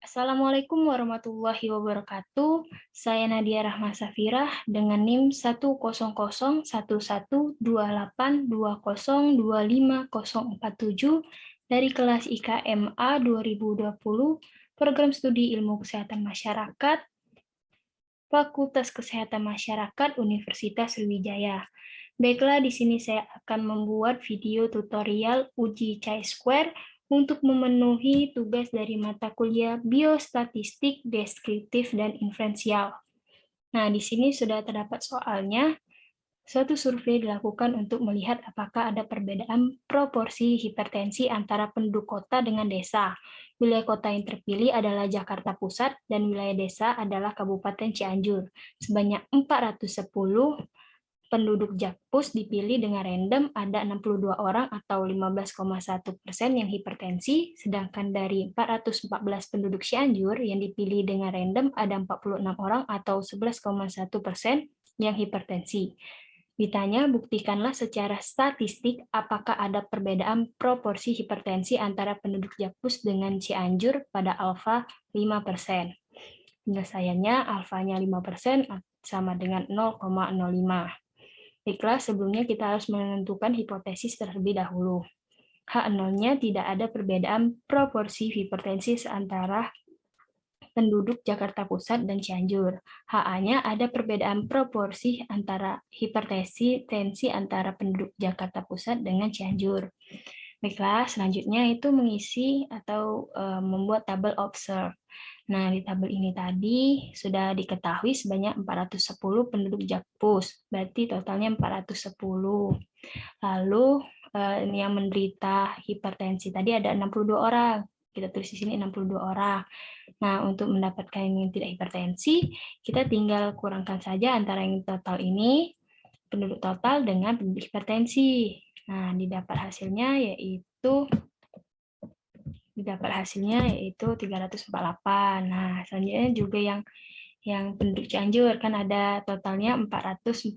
Assalamualaikum warahmatullahi wabarakatuh. Saya Nadia Rahma Safirah dengan NIM 100111820250047 dari kelas IKMA 2020, Program Studi Ilmu Kesehatan Masyarakat, Fakultas Kesehatan Masyarakat Universitas Sriwijaya. Baiklah, di sini saya akan membuat video tutorial uji chi-square untuk memenuhi tugas dari mata kuliah biostatistik, deskriptif, dan inferensial. Nah, di sini sudah terdapat soalnya. Suatu survei dilakukan untuk melihat apakah ada perbedaan proporsi hipertensi antara penduduk kota dengan desa. Wilayah kota yang terpilih adalah Jakarta Pusat dan wilayah desa adalah Kabupaten Cianjur. Sebanyak 410 penduduk Jakpus dipilih dengan random, ada 62 orang atau 15,1% yang hipertensi, sedangkan dari 414 penduduk Cianjur yang dipilih dengan random ada 46 orang atau 11,1% yang hipertensi. Ditanya, buktikanlah secara statistik apakah ada perbedaan proporsi hipertensi antara penduduk Jakpus dengan Cianjur pada alfa 5%. Penyelesaiannya alfanya 5% sama dengan 0,05. Baiklah, sebelumnya kita harus menentukan hipotesis terlebih dahulu. H0-nya tidak ada perbedaan proporsi hipertensi antara penduduk Jakarta Pusat dan Cianjur. HA-nya ada perbedaan proporsi antara hipertensi antara penduduk Jakarta Pusat dengan Cianjur. Baiklah, selanjutnya itu mengisi atau membuat tabel observe. Nah, di tabel ini tadi sudah diketahui sebanyak 410 penduduk Jakpus, berarti totalnya 410. Lalu yang menderita hipertensi tadi ada 62 orang. Kita tulis di sini 62 orang. Nah, untuk mendapatkan yang tidak hipertensi, kita tinggal kurangkan saja antara yang total ini, penduduk total dengan penduduk hipertensi. Nah, didapat hasilnya yaitu 348. Nah, selanjutnya juga yang penduduk Cianjur kan ada totalnya 414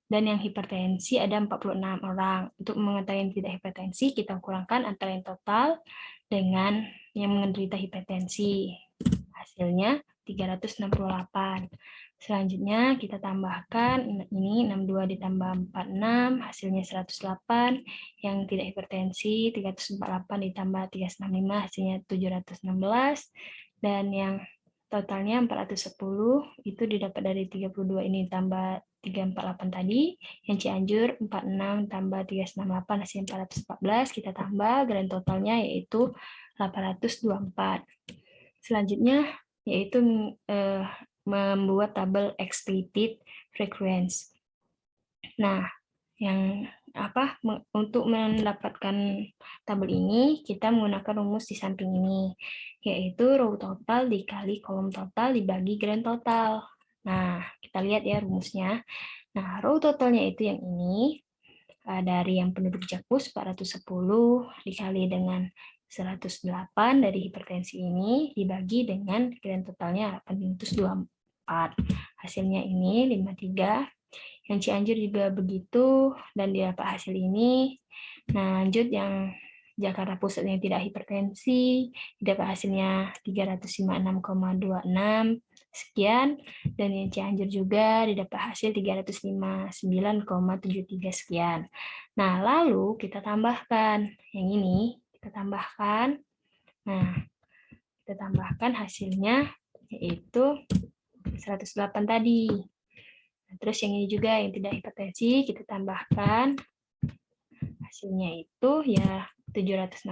dan yang hipertensi ada 46 orang. Untuk mengetahui yang tidak hipertensi, kita kurangkan antara yang total dengan yang menderita hipertensi. Hasilnya 368. Selanjutnya kita tambahkan ini 62 ditambah 46 hasilnya 108, yang tidak hipertensi 348 ditambah 365 hasilnya 716, dan yang totalnya 410 itu didapat dari 32 ini tambah 348 tadi, yang Cianjur 46 tambah 368 hasilnya 414, kita tambah grand totalnya yaitu 824. Selanjutnya yaitu membuat tabel expected frequency. Nah, untuk mendapatkan tabel ini kita menggunakan rumus di samping ini, yaitu row total dikali kolom total dibagi grand total. Nah, kita lihat ya rumusnya. Nah, row totalnya itu yang ini, dari yang penduduk Jakpus 410 dikali dengan 108 dari hipertensi ini dibagi dengan grand totalnya 824. Hasilnya ini 53. Yang Cianjur juga begitu dan didapat hasil ini. Nah, lanjut yang Jakarta Pusat yang tidak hipertensi didapat hasilnya 356,26 sekian, dan yang Cianjur juga didapat hasil 359,73 sekian. Nah, lalu kita tambahkan yang ini, Nah, kita tambahkan hasilnya yaitu 108 tadi. Nah, terus yang ini juga yang tidak hipertensi kita tambahkan hasilnya itu ya 716.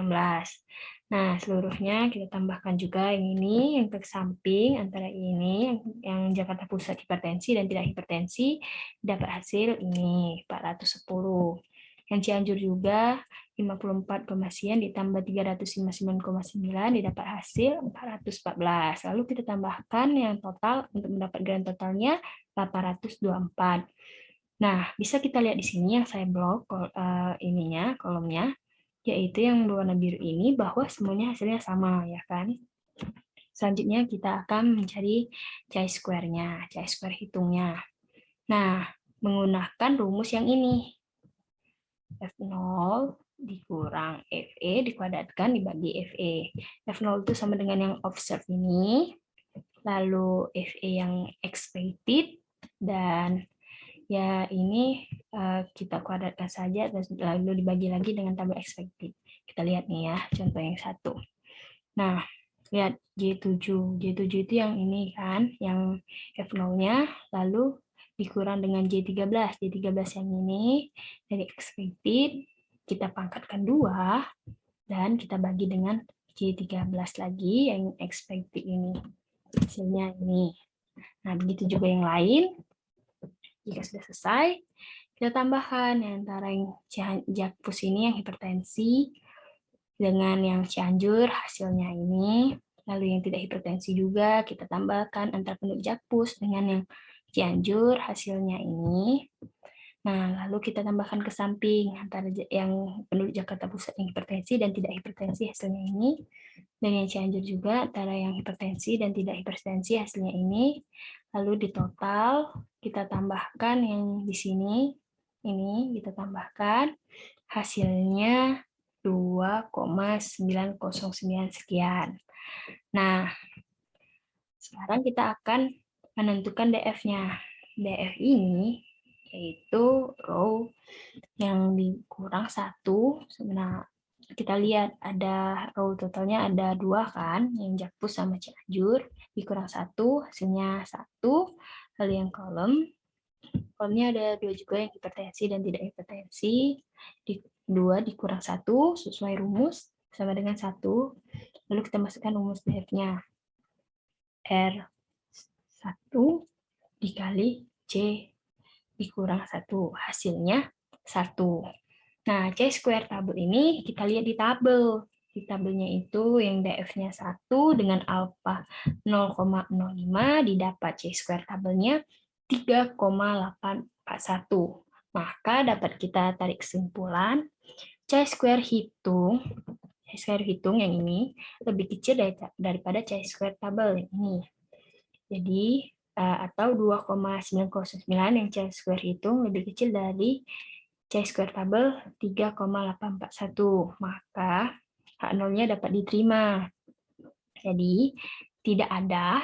Nah, seluruhnya kita tambahkan juga yang ini, yang ke samping antara ini, yang Jakarta Pusat hipertensi dan tidak hipertensi, dapat hasil ini 410. Yang Cianjur juga 54 sekian ditambah 359,9 didapat hasil 414. Lalu kita tambahkan yang total untuk mendapat grand totalnya 824. Nah, bisa kita lihat di sini yang saya blok kolomnya, yaitu yang berwarna biru ini bahwa semuanya hasilnya sama, ya kan? Selanjutnya kita akan mencari chi-square-nya, chi-square hitungnya. Nah, menggunakan rumus yang ini. F0 dikurang FE dikuadratkan dibagi FE. F0 itu sama dengan yang observed ini, lalu FE yang expected, dan ya ini kita kuadratkan saja, dan lalu dibagi lagi dengan tabel expected. Kita lihat nih ya, contoh yang satu. Nah, lihat J7. J7 itu yang ini kan, yang F0-nya, lalu dikurang dengan J13. J13 yang ini dari expected, kita pangkatkan 2, dan kita bagi dengan J13 lagi yang expected ini. Hasilnya ini. Nah, begitu juga yang lain. Jika sudah selesai, kita tambahkan yang antara yang Jakpus ini yang hipertensi dengan yang Cianjur hasilnya ini. Lalu yang tidak hipertensi juga kita tambahkan antara penduduk Jakpus dengan yang Cianjur hasilnya ini. Nah, lalu kita tambahkan ke samping antara yang penduduk Jakarta Pusat yang hipertensi dan tidak hipertensi hasilnya ini. Dan yang Cianjur juga antara yang hipertensi dan tidak hipertensi hasilnya ini. Lalu di total kita tambahkan yang di sini, ini kita tambahkan hasilnya 2,909 sekian. Nah, sekarang kita akan menentukan DF-nya. DF ini yaitu row yang dikurang 1. Sebenarnya kita lihat ada row totalnya ada 2 kan, yang Jakpus sama Cianjur, dikurang 1, hasilnya 1. Lalu yang kolomnya ada 2 juga yang hipertensi dan tidak hipertensi, 2 dikurang 1 sesuai rumus sama dengan 1. Lalu kita masukkan rumus DF-nya. R1 dikali C dikurang 1. Hasilnya 1. Nah, C-square tabel ini kita lihat di tabel. Di tabelnya itu yang DF-nya 1 dengan alfa 0,05 didapat C-square tabelnya 3,841. Maka dapat kita tarik kesimpulan C-square hitung yang ini lebih kecil daripada C-square tabel yang ini. Jadi atau 2,909 yang C-square hitung lebih kecil dari C-square tabel 3,841. Maka H0-nya dapat diterima. Jadi tidak ada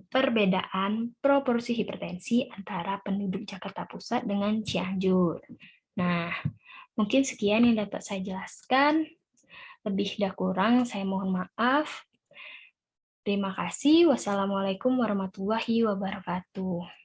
perbedaan proporsi hipertensi antara penduduk Jakarta Pusat dengan Cianjur. Nah, mungkin sekian yang dapat saya jelaskan. Lebih dan kurang saya mohon maaf. Terima kasih. Wassalamualaikum warahmatullahi wabarakatuh.